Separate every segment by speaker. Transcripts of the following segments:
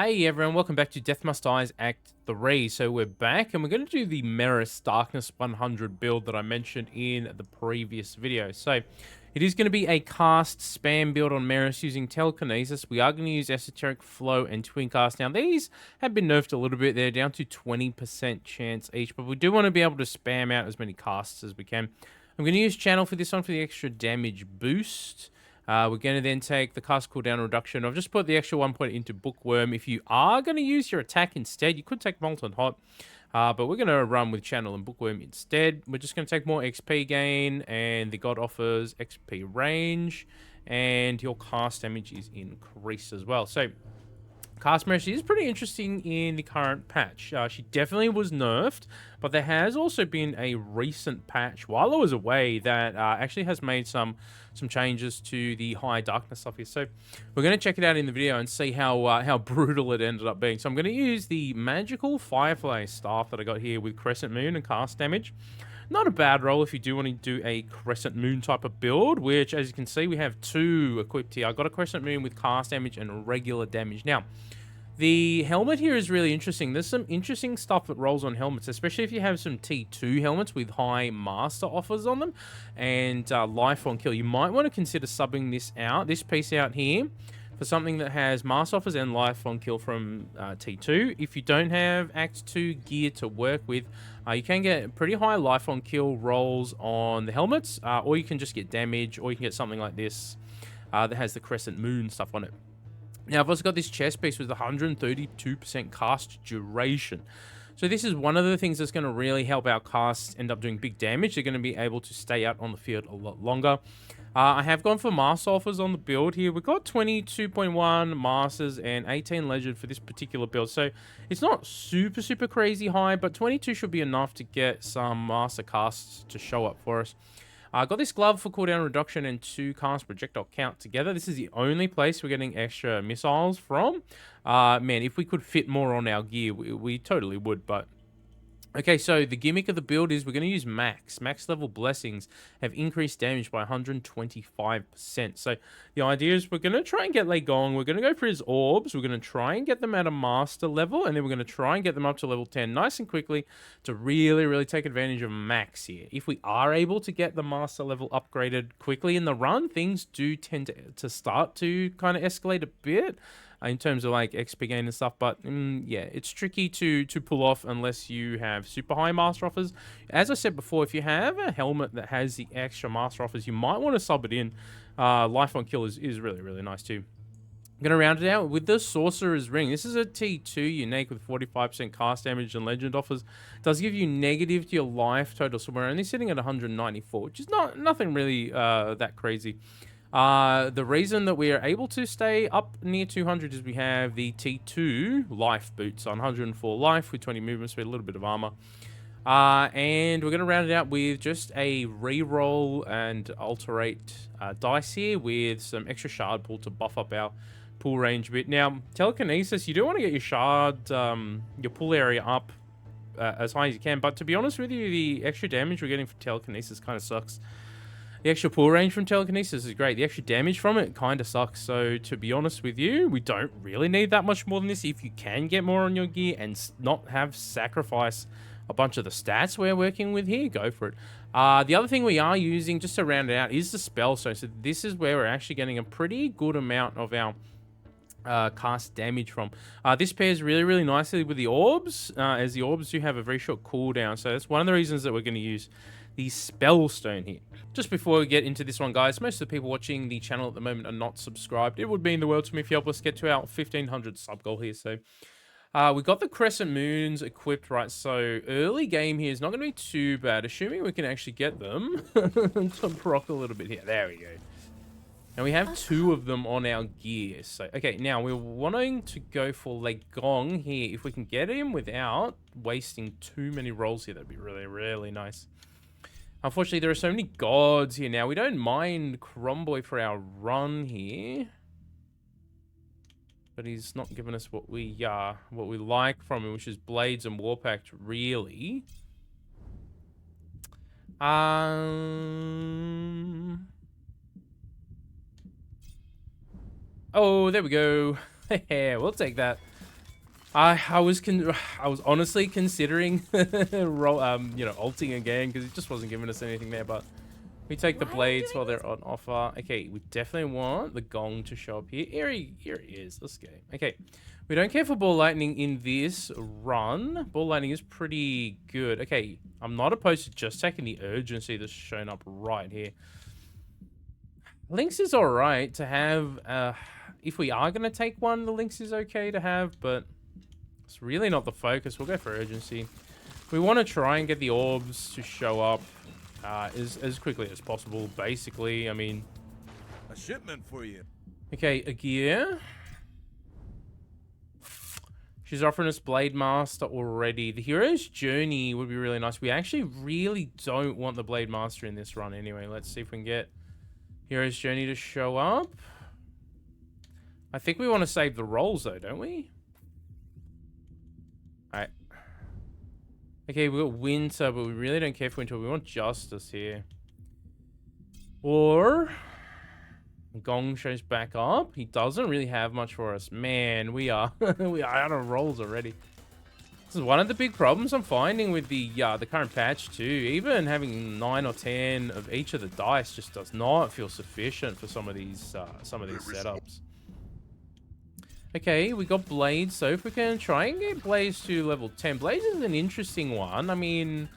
Speaker 1: Hey everyone, welcome back to Death Must Die's Act 3. So we're back and we're going to do the Merris Darkness 100 build that I mentioned in the previous video. So it is going to be a cast spam build on Merris using Telekinesis. We are going to use Esoteric Flow and Twin Cast. Now these have been nerfed a little bit. They're down to 20% chance each, but we do want to be able to spam out as many casts as we can. I'm going to use Channel for this one for the extra damage boost. We're going to then take the cast cooldown reduction. I've just put the extra 1 point into Bookworm. If you are going to use your attack instead, you could take Molten Hot. But we're going to run with Channel and Bookworm instead. We're just going to take more XP gain, and the God offers XP range, and your cast damage is increased as well. So Cast Merris is pretty interesting in the current patch. She definitely was nerfed, but there has also been a recent patch while I was away that actually has made some changes to the high darkness stuff here. So we're going to check it out in the video and see how brutal it ended up being. So I'm going to use the magical Firefly staff that I got here with Crescent Moon and cast damage. Not a bad roll if you do want to do a Crescent Moon type of build, which, as you can see, we have two equipped here. I got a Crescent Moon with cast damage and regular damage. Now, the helmet here is really interesting. There's some interesting stuff that rolls on helmets, especially if you have some T2 helmets with high master offers on them and life on kill. You might want to consider subbing this piece out here, for something that has mass offers and life on kill from T2. If you don't have Act 2 gear to work with, you can get pretty high life on kill rolls on the helmets, or you can just get damage, or you can get something like this that has the Crescent Moon stuff on it. Now, I've also got this chest piece with 132% cast duration. So this is one of the things that's going to really help our casts end up doing big damage. They're going to be able to stay out on the field a lot longer. I have gone for Master offers on the build here. We've got 22.1 Masters and 18 Legend for this particular build. So it's not super crazy high, but 22 should be enough to get some Master casts to show up for us. I got this glove for cooldown reduction and 2 cast projectile count together. This is the only place we're getting extra missiles from. Man, if we could fit more on our gear, we totally would, but okay, so the gimmick of the build is we're going to use max. Max level blessings have increased damage by 125%. So the idea is we're going to try and get Lei Gong. We're going to go for his orbs. We're going to try and get them at a master level, and then we're going to try and get them up to level 10 nice and quickly to really take advantage of max here. If we are able to get the master level upgraded quickly in the run, things do tend to start to kind of escalate a bit in terms of like XP gain and stuff, but yeah, it's tricky to pull off unless you have super high master offers. As I said before, if you have a helmet that has the extra master offers, you might want to sub it in. Life on kill is really nice too. I'm going to round it out with the Sorcerer's Ring. This is a T2 unique with 45% cast damage and legend offers. It does give you negative to your life total, so we're only sitting at 194, which is nothing really that crazy. The reason that we are able to stay up near 200 is we have the T2 life boots on 104 life with 20 movement speed, a little bit of armor. And we're going to round it out with just a reroll and alterate dice here with some extra shard pool to buff up our pool range a bit. Now, Telekinesis, you do want to get your shard, your pool area up as high as you can, but to be honest with you, the extra damage we're getting from Telekinesis kind of sucks. The extra pull range from Telekinesis is great. The extra damage from it kind of sucks. So to be honest with you, we don't really need that much more than this. If you can get more on your gear and not have sacrifice a bunch of the stats we're working with here, go for it. The other thing we are using, just to round it out, is the Spellstone. So this is where we're actually getting a pretty good amount of our cast damage from. This pairs really nicely with the orbs, as the orbs do have a very short cooldown. So that's one of the reasons that we're going to use the Spellstone here. Just before we get into this one, guys, most of the people watching the channel at the moment are not subscribed. It would mean the world to me if you help us get to our 1500 sub goal here. So we got the Crescent Moons equipped, right? So early game here is not going to be too bad, assuming we can actually get them to proc a little bit here. There we go. And we have 2 of them on our gear. So, okay, now we're wanting to go for Lei Gong here. If we can get him without wasting too many rolls here, that'd be really nice. Unfortunately, there are so many gods here now. We don't mind Cromboy for our run here, but he's not giving us what we like from him, which is Blades and Warpact, really. Oh, there we go. Yeah, we'll take that. I was I was honestly considering ulting again because it just wasn't giving us anything there. But we take the blades while they're on offer. Okay, we definitely want the gong to show up here. Here he is. Let's go. Okay, we don't care for ball lightning in this run. Ball lightning is pretty good. Okay, I'm not opposed to just taking the urgency that's shown up right here. Lynx is all right to have. If we are gonna take one, the Lynx is okay to have, but it's really not the focus. We'll go for urgency. We want to try and get the orbs to show up as quickly as possible, basically. I mean...
Speaker 2: A shipment for you.
Speaker 1: Okay, a gear. She's offering us Blade Master already. The Hero's Journey would be really nice. We actually really don't want the Blade Master in this run anyway. Let's see if we can get Hero's Journey to show up. I think we want to save the rolls though, don't we? Alright. Okay, we got Winter, but we really don't care for Winter. We want Justice here. Or... Gong shows back up. He doesn't really have much for us. Man, we are we are out of rolls already. This is one of the big problems I'm finding with the current patch too. Even having 9 or 10 of each of the dice just does not feel sufficient for some of these setups. Okay, we got Blades, so if we can try and get Blades to level 10. Blades is an interesting one. I mean,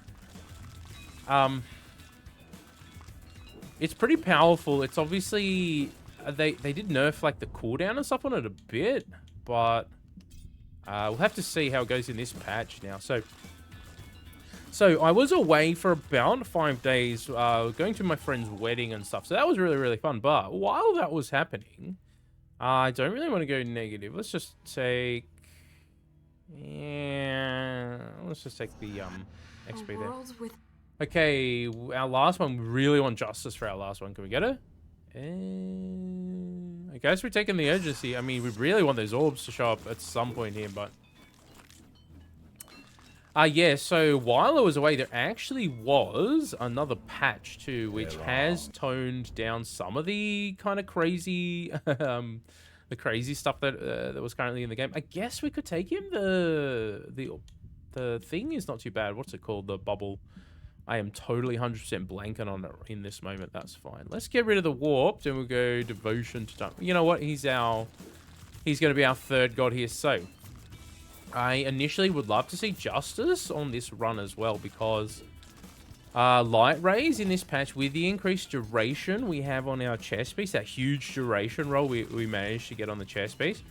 Speaker 1: it's pretty powerful. It's obviously, they did nerf like the cooldown and stuff on it a bit, but we'll have to see how it goes in this patch now. So I was away for about 5 days, going to my friend's wedding and stuff. So that was really, really fun. But while that was happening, I don't really want to go negative. Let's just take... Yeah... Let's just take the XP there. Okay, our last one. We really want Justice for our last one. Can we get it? I guess we're taking the urgency. I mean, we really want those orbs to show up at some point here, but... yeah, so while I was away, there actually was another patch too, which has toned down some of the kind of crazy, the crazy stuff that that was currently in the game. I guess we could take him. The thing is not too bad. What's it called? The bubble. I am totally 100% blanking on it in this moment. That's fine. Let's get rid of the warp, then we'll go devotion to time. You know what? He's going to be our third god here. So I initially would love to see Justice on this run as well, because light rays in this patch, with the increased duration we have on our chest piece, that huge duration roll we managed to get on the chest piece,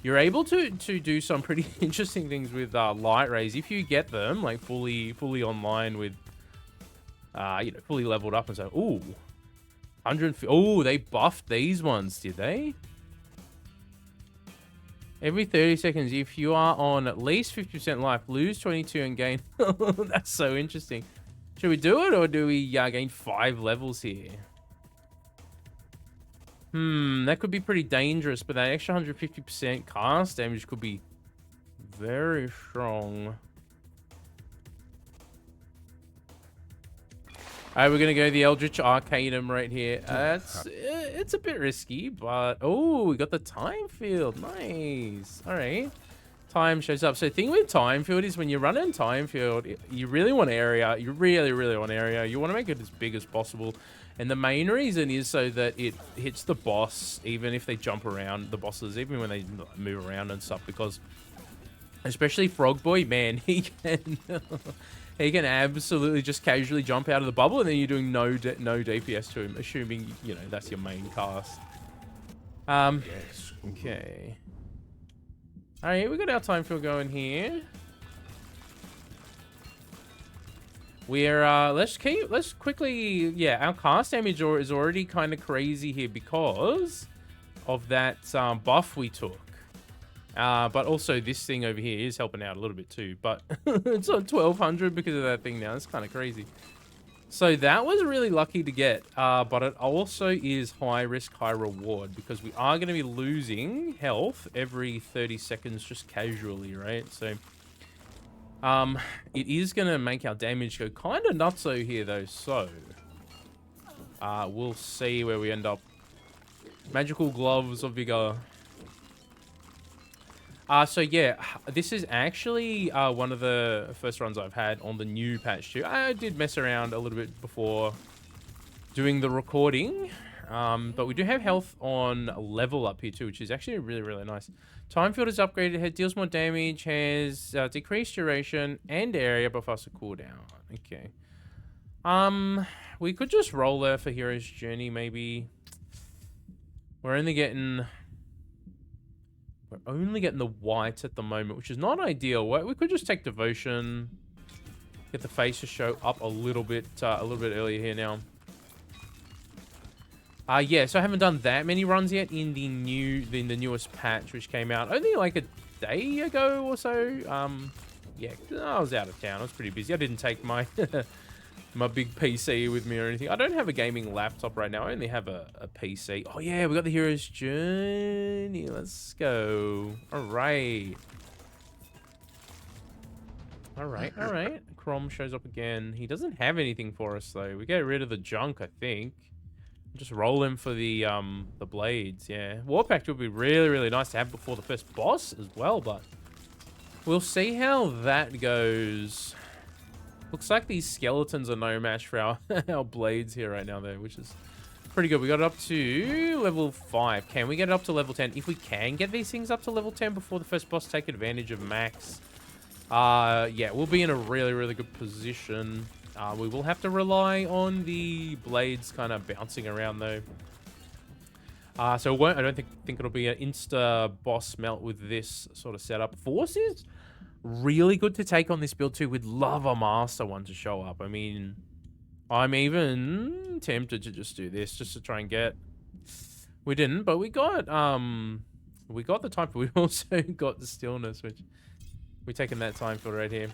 Speaker 1: you're able to do some pretty interesting things with light rays if you get them like fully online with fully leveled up and so. Ooh, 150. Oh, they buffed these ones, did they? Every 30 seconds, if you are on at least 50% life, lose 22 and gain. That's so interesting. Should we do it, or do we gain 5 levels here? That could be pretty dangerous, but that extra 150% cast damage could be very strong. Alright, we're gonna go the Eldritch Arcanum right here. It's a bit risky, but oh, we got the time field. Nice. All right, time shows up. So the thing with time field is when you're running time field, you really want area. You really want area. You want to make it as big as possible, and the main reason is so that it hits the boss, even if they jump around the bosses, even when they move around and stuff. Because especially Frog Boy, man, he can. He can absolutely just casually jump out of the bubble, and then you're doing no DPS to him, assuming, you know, that's your main cast.
Speaker 2: Yes.
Speaker 1: Okay. Alright, we got our time field going here. We're, let's quickly, yeah, our cast damage is already kind of crazy here because of that buff we took. But also this thing over here is helping out a little bit too, but it's on 1200 because of that thing now. It's kind of crazy. So that was really lucky to get, but it also is high risk, high reward, because we are going to be losing health every 30 seconds just casually, right? So it is going to make our damage go kind of nutso here though. So we'll see where we end up. Magical Gloves of Vigor. So yeah, this is actually one of the first runs I've had on the new patch too. I did mess around a little bit before doing the recording, but we do have health on level up here too, which is actually really, really nice. Time field is upgraded, it deals more damage, has decreased duration and area, but faster cooldown. Okay. We could just roll there for Hero's Journey, maybe. We're only getting the white at the moment, which is not ideal. We could just take Devotion, get the face to show up a little bit earlier here now. Yeah, so I haven't done that many runs yet in the newest patch, which came out only like a day ago or so. Yeah, I was out of town. I was pretty busy. I didn't take my my big PC with me or anything. I don't have a gaming laptop right now. I only have a PC. Oh yeah, we got the Hero's Journey. Let's go. All right. All right. Crom shows up again. He doesn't have anything for us though. We get rid of the junk, I think. Just roll him for the blades. Yeah, Warpact would be really, really nice to have before the first boss as well, but we'll see how that goes. Looks like these skeletons are no match for our blades here right now, though, which is pretty good. We got it up to level 5. Can we get it up to level 10? If we can get these things up to level 10 before the first boss, take advantage of max. Yeah, we'll be in a really, really good position. We will have to rely on the blades kind of bouncing around, though. So I don't think it'll be an insta boss melt with this sort of setup. Force is really good to take on this build too. We'd love a master one to show up. I mean, I'm even tempted to just do this just to try and get. We didn't, but we got the time. We also got the stillness, which we're taking that time for right here.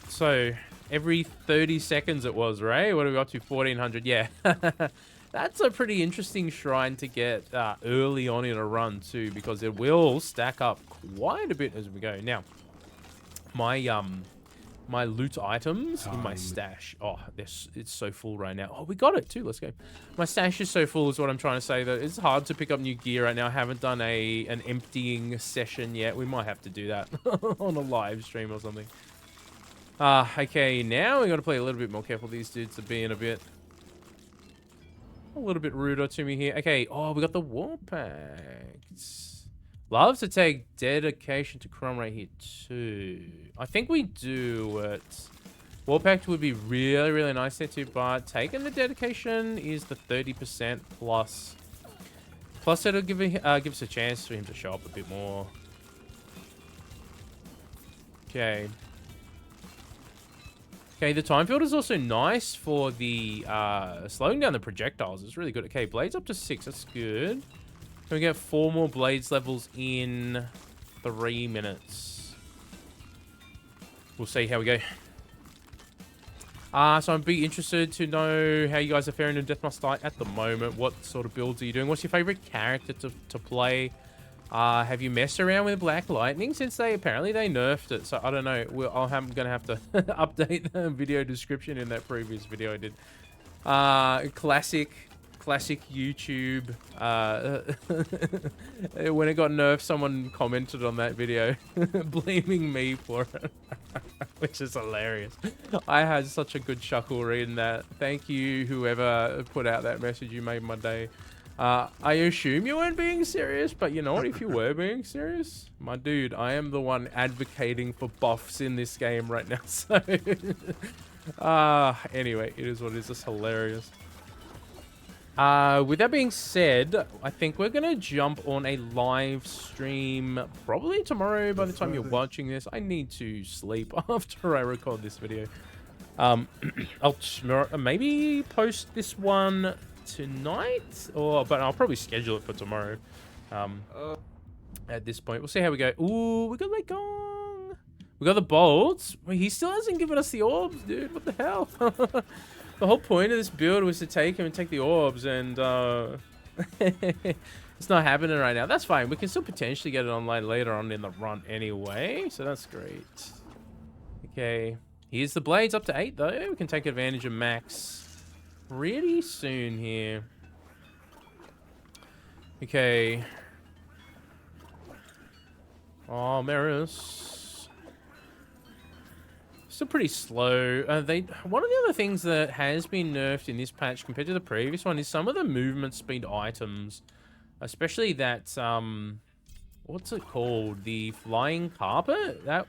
Speaker 1: So every 30 seconds it was, right? What are we up to? 1400. Yeah. That's a pretty interesting shrine to get early on in a run too, because it will stack up quite a bit as we go. Now, my loot items in my stash. Oh, it's so full right now. Oh, we got it too. Let's go. My stash is so full is what I'm trying to say. That it's hard to pick up new gear right now. I haven't done an emptying session yet. We might have to do that on a live stream or something. Okay, now we got to play a little bit more careful. These dudes are being a little bit ruder to me here. Okay, oh, we got the Warpact. Love to take dedication to Chrome right here too. I think we do it. Warpact would be really, really nice there too, but taking the dedication is the 30% plus. Plus, it'll give us a chance for him to show up a bit more. Okay. Okay, the time field is also nice for the slowing down the projectiles. It's really good. Okay, blades up to 6. That's good. Can we get 4 more blades levels in 3 minutes? We'll see how we go. So I'd be interested to know how you guys are faring in Death Must Die at the moment. What sort of builds are you doing? What's your favorite character to play? Have you messed around with Black Lightning since apparently they nerfed it? So I don't know. I'm gonna have to update the video description in that previous video I did. Classic YouTube. When it got nerfed, someone commented on that video, blaming me for it, which is hilarious. I had such a good chuckle reading that. Thank you, whoever put out that message. You made my day. I assume you weren't being serious, but you know what? If you were being serious, my dude, I am the one advocating for buffs in this game right now. So, anyway, it is what it is. It's hilarious. With that being said, I think we're gonna jump on a live stream probably tomorrow. By the time you're watching this, I need to sleep after I record this video. I'll maybe post this one tonight, but I'll probably schedule it for tomorrow. At this point, we'll see how we go. Ooh, we got Lekong. We got the bolts. Wait, he still hasn't given us the orbs, dude. What the hell? The whole point of this build was to take him and take the orbs, and it's not happening right now. That's fine. We can still potentially get it online later on in the run anyway, so that's great. Okay, here's the blades up to 8 though. We can take advantage of max pretty soon here. Okay. Oh, Merris. Still pretty slow. One of the other things that has been nerfed in this patch compared to the previous one is some of the movement speed items. Especially that, what's it called? The flying carpet? I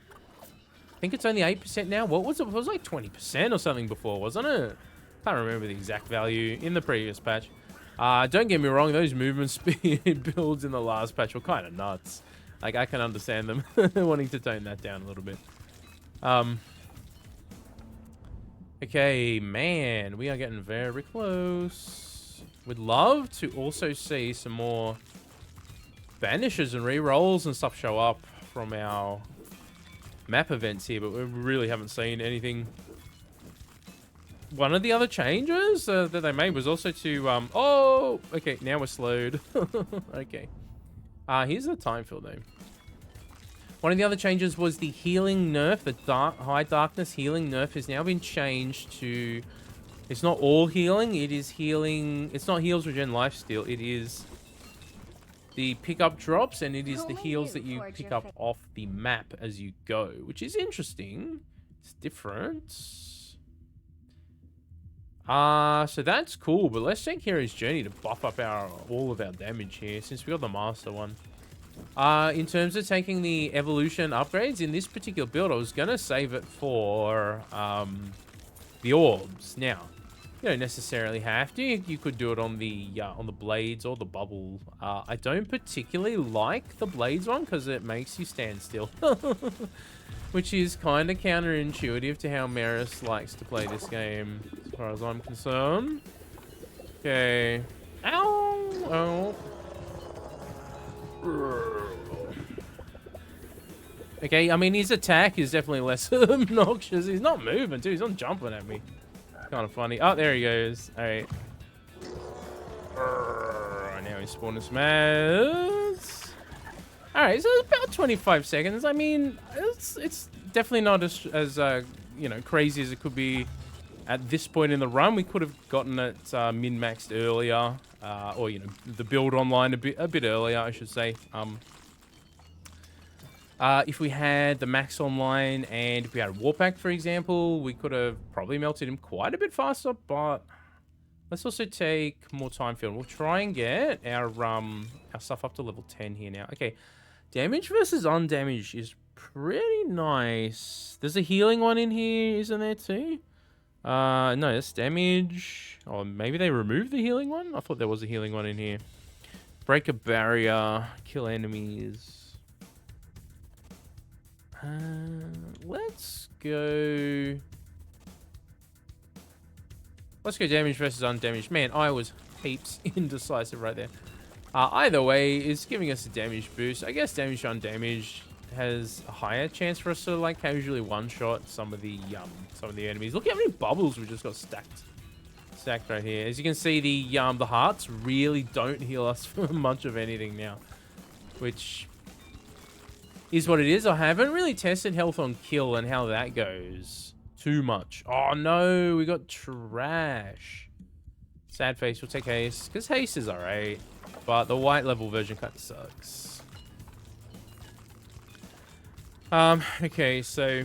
Speaker 1: think it's only 8% now. What was it? It was like 20% or something before, wasn't it? Can't remember the exact value in the previous patch. Don't get me wrong, those movement speed builds in the last patch were kind of nuts. Like, I can understand them wanting to tone that down a little bit. Okay, man, we are getting very close. We'd love to also see some more banishes and re-rolls and stuff show up from our map events here, but we really haven't seen anything. One of the other changes that they made was also to, oh, okay, now we're slowed. Okay. Here's the time fill, though. One of the other changes was the healing nerf. The high darkness healing nerf has now been changed to... It's not all healing. It is healing... It's not heals, regen, lifesteal. It is the pickup drops, and it is the heals that you pick up off the map as you go, which is interesting. It's different. So that's cool, but let's take Hero's Journey to buff up all of our damage here, since we got the Master one. In terms of taking the evolution upgrades in this particular build, I was gonna save it for the orbs. Now, you don't necessarily have to. You could do it on the blades or the bubble. I don't particularly like the blades one because it makes you stand still, which is kind of counterintuitive to how Merris likes to play this game, as far as I'm concerned. Okay. Ow! Oh. Okay, I mean, his attack is definitely less obnoxious. He's not moving, too. He's not jumping at me. Kind of funny. Oh, there he goes. All right. Now he's spawning some ads. All right, so it's about 25 seconds. I mean, it's definitely not as you know, crazy as it could be at this point in the run. We could have gotten it min-maxed earlier. Or, you know, the build online a bit earlier, I should say. If we had the max online and if we had a warp pack, for example, we could have probably melted him quite a bit faster, but let's also take more time field. We'll try and get our stuff up to level 10 here now. Okay, damage versus undamaged is pretty nice. There's a healing one in here, isn't there too? No, that's damage. Oh, maybe they removed the healing one? I thought there was a healing one in here. Break a barrier. Kill enemies. Let's go... Let's go damage versus undamaged. Man, I was heaps indecisive right there. Either way, it's giving us a damage boost. I guess damage to undamaged has a higher chance for us to like casually one-shot some of the enemies. Look at how many bubbles we just got stacked right here. As you can see, the hearts really don't heal us for much of anything now, which is what it is. I haven't really tested health on kill and how that goes too much. Oh no, we got trash. Sad face. We'll take haste because haste is alright, but the white level version kind of sucks. Okay, so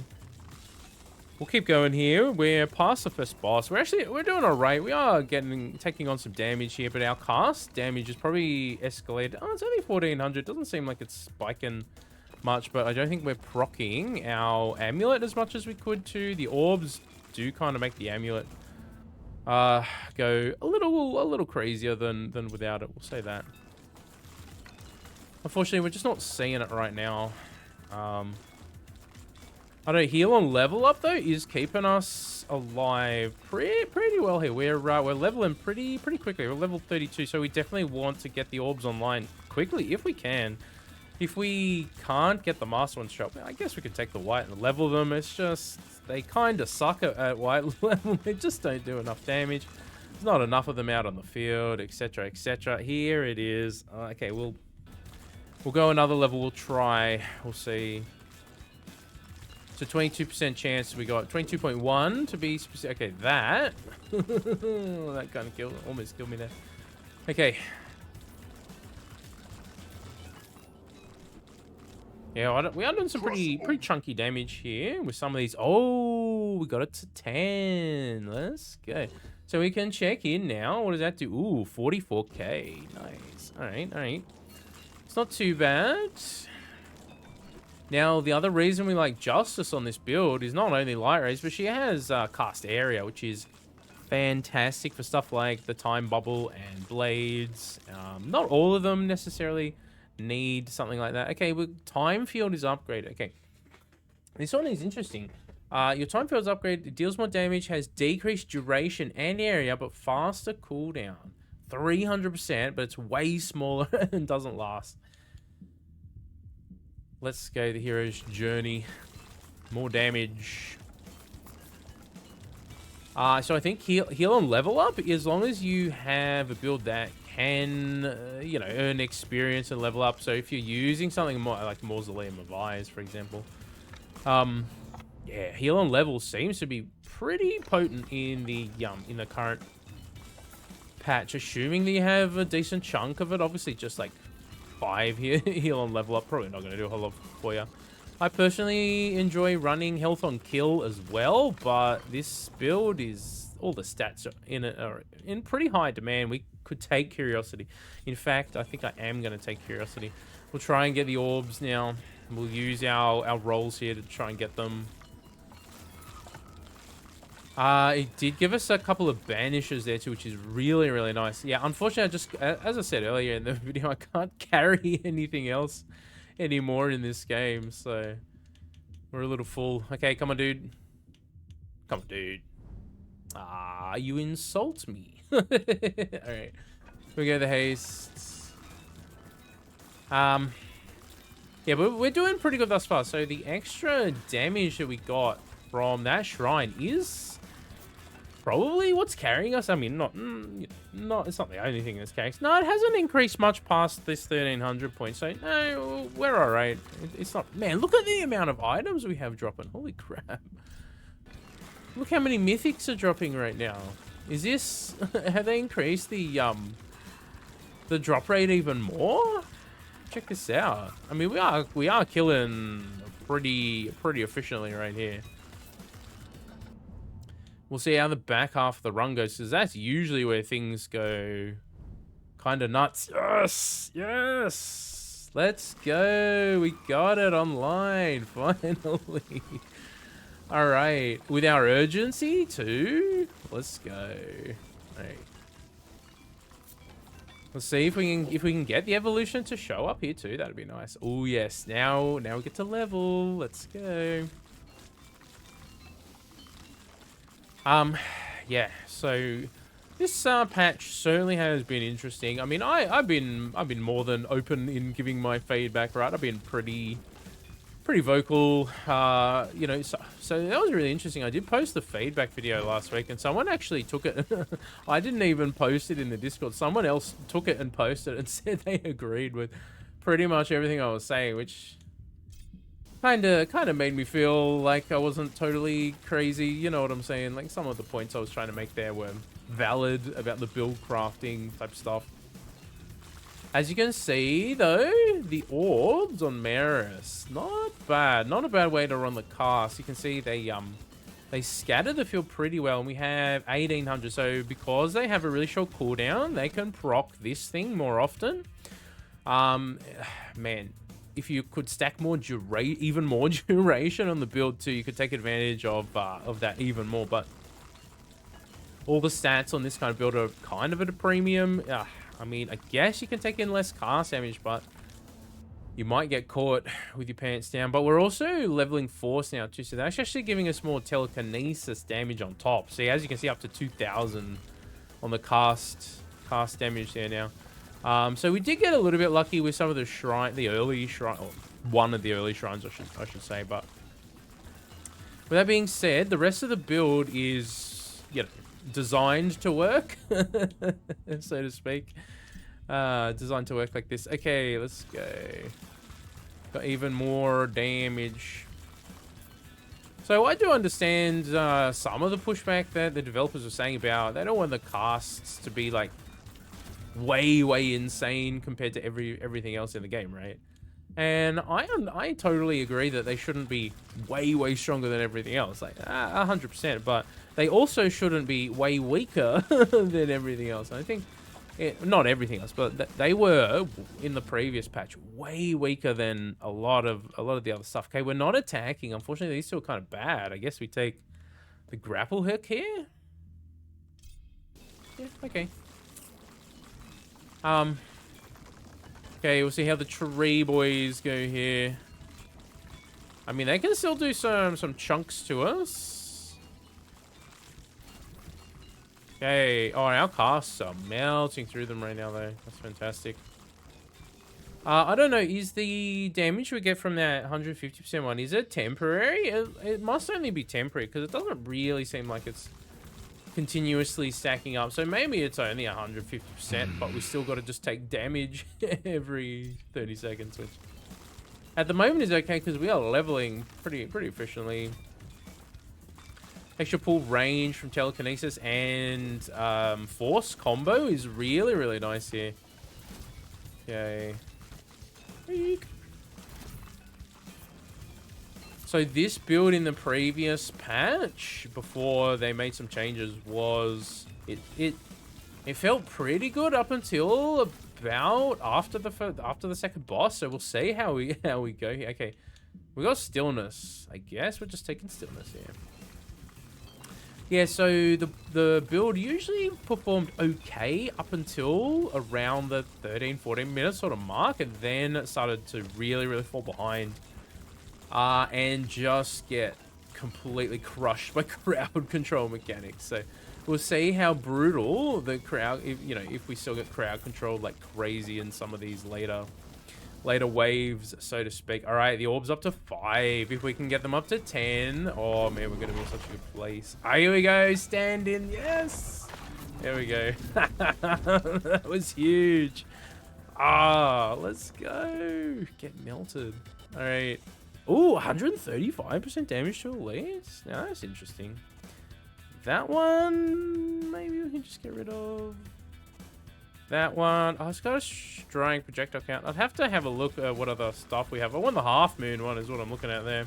Speaker 1: we'll keep going here. We're past the first boss. We're doing alright. We are taking on some damage here, but our cast damage is probably escalated. Oh, it's only 1400. Doesn't seem like it's spiking much, but I don't think we're proccing our amulet as much as we could too. The orbs do kind of make the amulet go a little crazier than without it. We'll say that. Unfortunately, we're just not seeing it right now. I don't know, heal on level up though is keeping us alive pretty well here. We're leveling pretty quickly. We're level 32, so we definitely want to get the orbs online quickly if we can. If we can't get the master one shot, I guess we could take the white and level them. It's just they kind of suck at white level. They just don't do enough damage. There's not enough of them out on the field, etc., etc. Here it is. Okay, we'll go another level. We'll try. We'll see. So 22% chance we got 22.1 to be specific. Okay, that that kind of almost killed me there. Okay. Yeah, we are doing some pretty chunky damage here with some of these. Oh, we got it to 10. Let's go. So we can check in now. What does that do? Ooh, 44k. Nice. All right. It's not too bad. Now, the other reason we like Justice on this build is not only light rays, but she has cast area, which is fantastic for stuff like the time bubble and blades. Not all of them necessarily need something like that. Okay, well, time field is upgraded. Okay, this one is interesting. Your time field is upgraded. It deals more damage, has decreased duration and area, but faster cooldown. 300%, but it's way smaller and doesn't last. Let's go the hero's journey. More damage. So I think heal and level up, as long as you have a build that can, you know, earn experience and level up. So if you're using something more like Mausoleum of Eyes, for example, yeah, heal and level seems to be pretty potent in the current patch, assuming that you have a decent chunk of it. Obviously, just like 5 here, heal and level up, probably not going to do a whole lot for you. I personally enjoy running health on kill as well, but this build is, all the stats in it are in pretty high demand. We could take Curiosity. In fact, I think I am going to take Curiosity. We'll try and get the orbs now. We'll use our rolls here to try and get them. It did give us a couple of banishes there too, which is really, really nice. Yeah, unfortunately, as I said earlier in the video, I can't carry anything else anymore in this game, so we're a little full. Okay, come on, dude. Come on, dude. You insult me. All right, we go the haste. Yeah, but we're doing pretty good thus far. So the extra damage that we got from that shrine is probably what's carrying us. I mean, not it's not the only thing that's carrying us. No, it hasn't increased much past this 1300 points, so no, we're all right. It's not, man, look at the amount of items we have dropping. Holy crap. Look how many mythics are dropping right now. Is this, have they increased the drop rate even more? Check this out. I mean, we are killing pretty efficiently right here. We'll see how the back half of the run goes, because that's usually where things go kind of nuts. Yes! Let's go. We got it online, finally. All right. With our urgency, too. Let's go. All right. Let's see if we can get the evolution to show up here, too. That'd be nice. Oh, yes. Now we get to level. Let's go. Yeah, so this patch certainly has been interesting. I mean, I've been more than open in giving my feedback, right? I've been pretty vocal, you know, so that was really interesting. I did post the feedback video last week, and someone actually took it. I didn't even post it in the Discord. Someone else took it and posted it and said they agreed with pretty much everything I was saying, which kind of made me feel like I wasn't totally crazy, you know what I'm saying? Like, some of the points I was trying to make there were valid about the build crafting type stuff. As you can see, though, the orbs on Merris, not bad. Not a bad way to run the cast. You can see they scatter the field pretty well, and we have 1800. So because they have a really short cooldown, they can proc this thing more often. Man, if you could stack even more duration on the build too, you could take advantage of that even more. But all the stats on this kind of build are kind of at a premium. I mean, I guess you can take in less cast damage, but you might get caught with your pants down. But we're also leveling force now too, so that's actually giving us more telekinesis damage on top. See, as you can see, up to 2000 on the cast damage there now. So we did get a little bit lucky with some of the early shrine, or one of the early shrines, I should say. But with that being said, the rest of the build is, you know, designed to work, so to speak. Designed to work like this. Okay, let's go. Got even more damage. So I do understand some of the pushback that the developers were saying about they don't want the casts to be like way insane compared to everything else in the game, right? And I totally agree that they shouldn't be way stronger than everything else, like 100%. But they also shouldn't be way weaker than everything else. I think, not everything else, but they were in the previous patch way weaker than a lot of the other stuff. Okay, we're not attacking. Unfortunately, these two are kind of bad. I guess we take the grapple hook here. Yeah, okay. Okay, we'll see how the tree boys go here. I mean, they can still do some chunks to us. Okay. Oh, our casts are melting through them right now, though. That's fantastic. I don't know. Is the damage we get from that 150% one, is it temporary? It must only be temporary, because it doesn't really seem like it's continuously stacking up. So maybe it's only 150%, but we still got to just take damage every 30 seconds, which at the moment is okay because we are leveling pretty efficiently. Extra pull range from Telekinesis and Force combo is really nice here. Okay. Eek. So this build in the previous patch, before they made some changes, was it felt pretty good up until about after the second boss. So we'll see how we go here. Okay, we got stillness. I guess we're just taking stillness here. Yeah, so the build usually performed okay up until around the 13-14 minute sort of mark, and then it started to really fall behind. And just get completely crushed by crowd control mechanics. So we'll see how brutal the crowd, if we still get crowd controlled like crazy in some of these later waves, so to speak. All right, the orb's up to 5. If we can get them up to 10, oh man, we're gonna be in such a good place. Here we go, stand in, yes. There we go. That was huge. Let's go. Get melted. All right. Ooh, 135% damage to elites? Now that's interesting. That one, maybe we can just get rid of. That one, it's got a strike projectile count. I'd have to have a look at what other stuff we have. I want the half moon one is what I'm looking at there.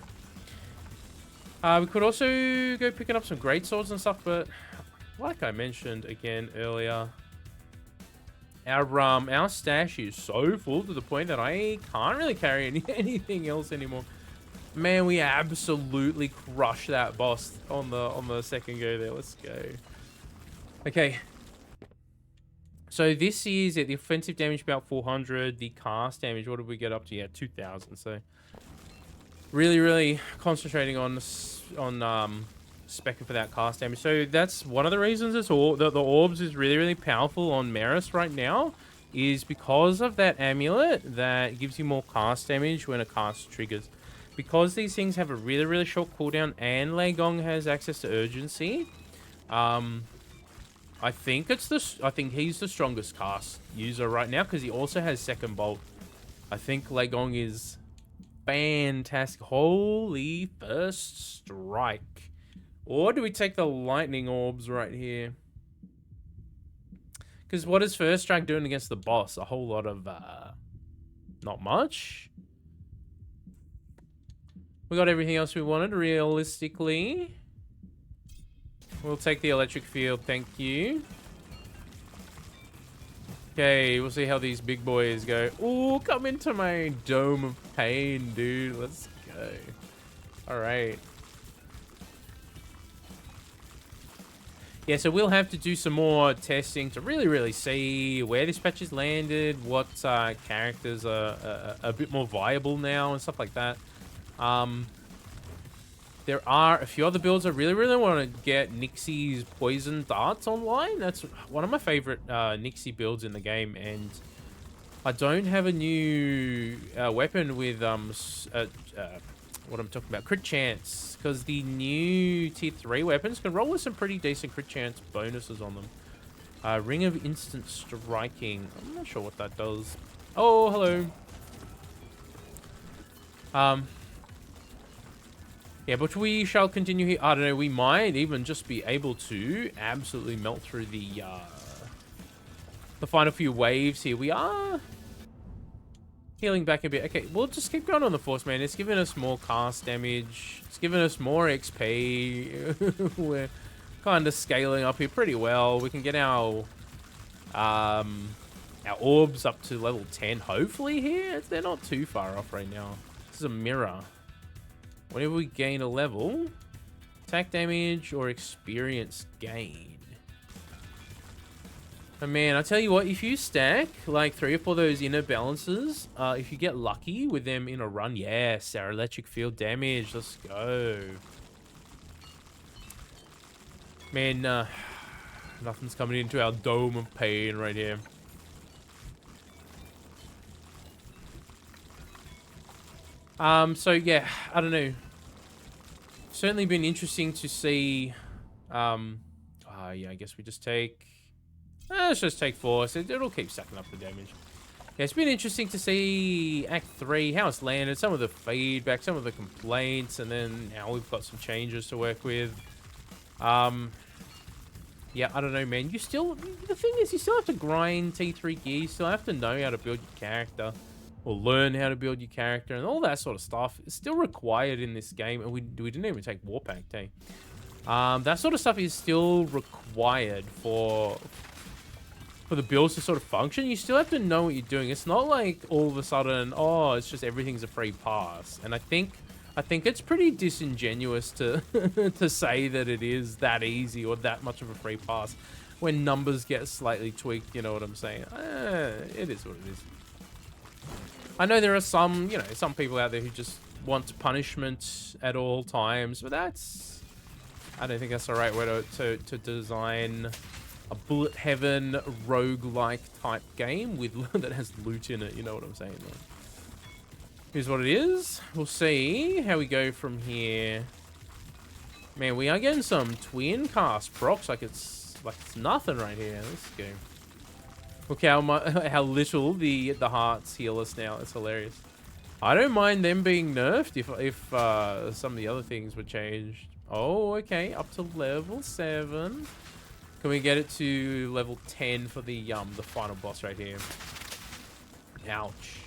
Speaker 1: We could also go picking up some great swords and stuff, but like I mentioned again earlier, our stash is so full to the point that I can't really carry anything else anymore. Man, we absolutely crushed that boss on the second go there. Let's go. Okay. So this is it. The offensive damage about 400. The cast damage, what did we get up to? Yeah, 2,000. So really concentrating on specking for that cast damage. So that's one of the reasons the orbs is really powerful on Merris right now, is because of that amulet that gives you more cast damage when a cast triggers. Because these things have a really short cooldown and Lei Gong has access to urgency, I think he's the strongest cast user right now because he also has second bolt. I think Lei Gong is fantastic. Holy first strike. Or do we take the lightning orbs right here? Because what is first strike doing against the boss? A whole lot of not much. We got everything else we wanted, realistically. We'll take the electric field, thank you. Okay, we'll see how these big boys go. Ooh, come into my dome of pain, dude. Let's go. All right. Yeah, so we'll have to do some more testing to really see where this patch has landed, what characters are a bit more viable now and stuff like that. There are a few other builds I really want to get. Nixie's poison darts online. That's one of my favorite Nixie builds in the game, and I don't have a new weapon with what I'm talking about, crit chance, because the new tier 3 weapons can roll with some pretty decent crit chance bonuses on them. Ring of instant striking. I'm not sure what that does. Oh, hello. Yeah, but we shall continue here. I don't know, we might even just be able to absolutely melt through the final few waves here. We are Healing back a bit. Okay, we'll just keep going on the Force, man. It's giving us more cast damage. It's giving us more XP. We're kind of scaling up here pretty well. We can get our orbs up to level 10, hopefully here. They're not too far off right now. This is a mirror. Whenever we gain a level, attack damage or experience gain. And man, I tell you what, if you stack like 3 or 4 of those inner balances, if you get lucky with them in a run, yes, our electric field damage, let's go. Man, nothing's coming into our dome of pain right here. So yeah, I don't know. Certainly been interesting to see. Yeah, I guess we just take. Let's just take Force. It'll keep sucking up the damage. Yeah, it's been interesting to see Act 3, how it's landed, some of the feedback, some of the complaints, and then now we've got some changes to work with. Yeah, I don't know, man. The thing is, you still have to grind T3 gear. You still have to know how to build your character, or learn how to build your character, and all that sort of stuff. It's still required in this game, and we didn't even take Warpack, eh? That sort of stuff is still required for the builds to sort of function. You still have to know what you're doing. It's not like all of a sudden, oh, it's just everything's a free pass. And I think it's pretty disingenuous to to say that it is that easy or that much of a free pass when numbers get slightly tweaked. You know what I'm saying? It is what it is. I know there are some, some people out there who just want punishment at all times, but I don't think that's the right way to design a bullet heaven roguelike type game that has loot in it. You know what I'm saying? Here's what it is. We'll see how we go from here. Man, we are getting some twin cast procs like it's nothing right here. Let's go. Look how little the hearts heal us now. It's hilarious. I don't mind them being nerfed if some of the other things were changed. Oh, okay, up to level 7. Can we get it to level 10 for the final boss right here? Ouch.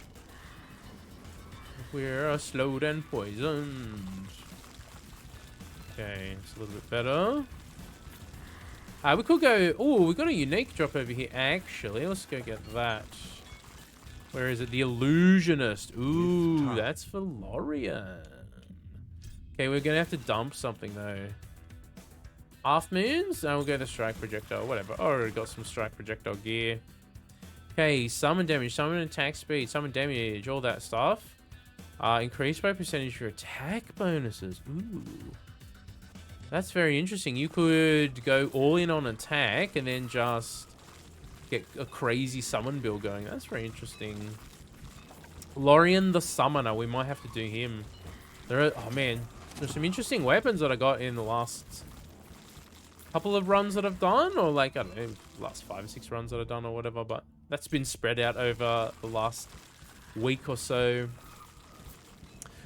Speaker 1: We're slowed and poisoned. Okay, it's a little bit better. We could go... Oh, we got a unique drop over here, actually. Let's go get that. Where is it? The Illusionist. Ooh, that's for Lorian. Okay, we're going to have to dump something, though. Half moons? And we'll go to strike projectile, whatever. Oh, already got some strike projectile gear. Okay, summon damage, summon attack speed, summon damage, all that stuff. Increased by percentage for attack bonuses. Ooh. That's very interesting. You could go all in on attack and then just get a crazy summon build going. That's very interesting. Lorian the Summoner. We might have to do him. Oh man, there's some interesting weapons that I got in the last couple of runs that I've done, or like, I don't know, last 5 or 6 runs that I've done or whatever, but that's been spread out over the last week or so.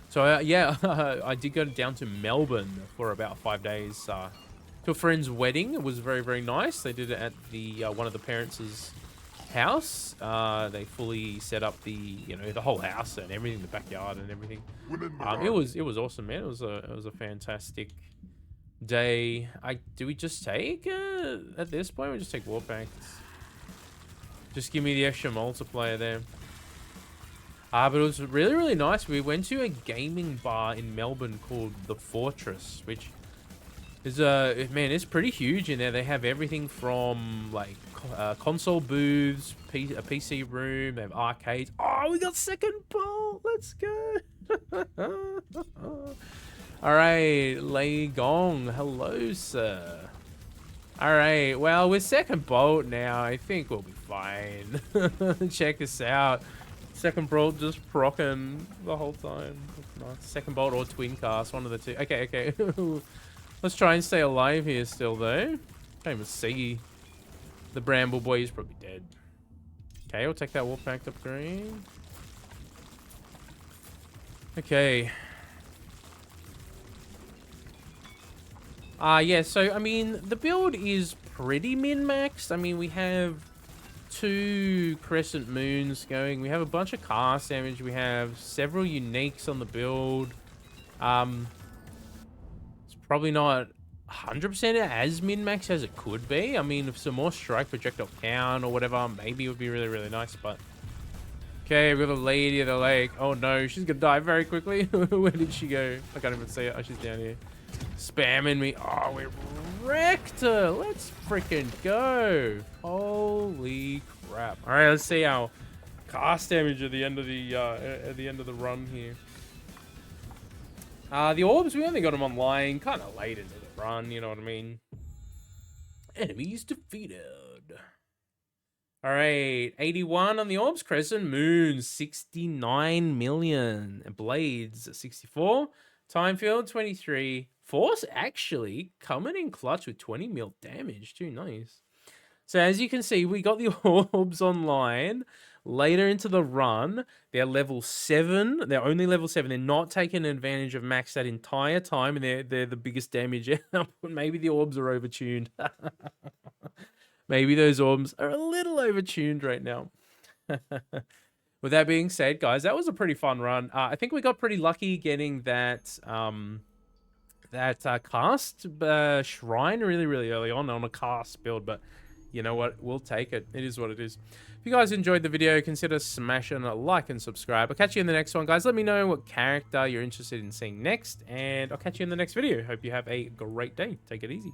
Speaker 1: So yeah, I did go down to Melbourne for about 5 days to a friend's wedding. It was very, very nice. They did it at the one of the parents' house. They fully set up the whole house and everything, the backyard and everything. It was awesome, man. It was a fantastic day. Do we just take at this point? We just take Warpack. Just give me the extra multiplier there. But it was really, really nice. We went to a gaming bar in Melbourne called The Fortress, which is man, it's pretty huge in there. They have everything from like console booths, a PC room. They have arcades. Oh, we got second bolt. Let's go. All right, Lei Gong. Hello, sir. All right, well, we're second bolt now. I think we'll be fine. Check this out. Second bolt just procking the whole time. Nice. Second bolt or twin cast, one of the two. Okay. Let's try and stay alive here still, though. Can't even see. The Bramble Boy is probably dead. Okay, we'll take that Warpack up green. Okay. Yeah, so, I mean, the build is pretty min-maxed. I mean, we have 2 crescent moons going. We have a bunch of cast damage. We have several uniques on the build. It's probably not 100% as min-max as it could be. I mean, if some more strike projectile count or whatever, maybe it would be really, really nice, but... Okay, we got a lady of the lake. Oh no, she's gonna die very quickly. Where did she go? I can't even see her. Oh, she's down here. Spamming me. Oh, we wrecked her. Let's freaking go. Holy crap. All right, let's see our cast damage at the end of the run here. The orbs, we only got them online kind of late into the run, you know what I mean? Enemies defeated. All right, 81 on the orbs, crescent moon, 69 million. Blades, 64. Time field, 23. Force actually coming in clutch with 20 mil damage, too nice. So as you can see, we got the orbs online later into the run. They're level 7. They're only level 7. They're not taking advantage of max that entire time, and they're the biggest damage. Maybe the orbs are overtuned. Maybe those orbs are a little overtuned right now. With that being said, guys, that was a pretty fun run. I think we got pretty lucky getting that cast shrine really, really early on a cast build, but you know what? We'll take it. It is what it is. If you guys enjoyed the video, consider smashing a like and subscribe. I'll catch you in the next one, guys. Let me know what character you're interested in seeing next, and I'll catch you in the next video. Hope you have a great day. Take it easy.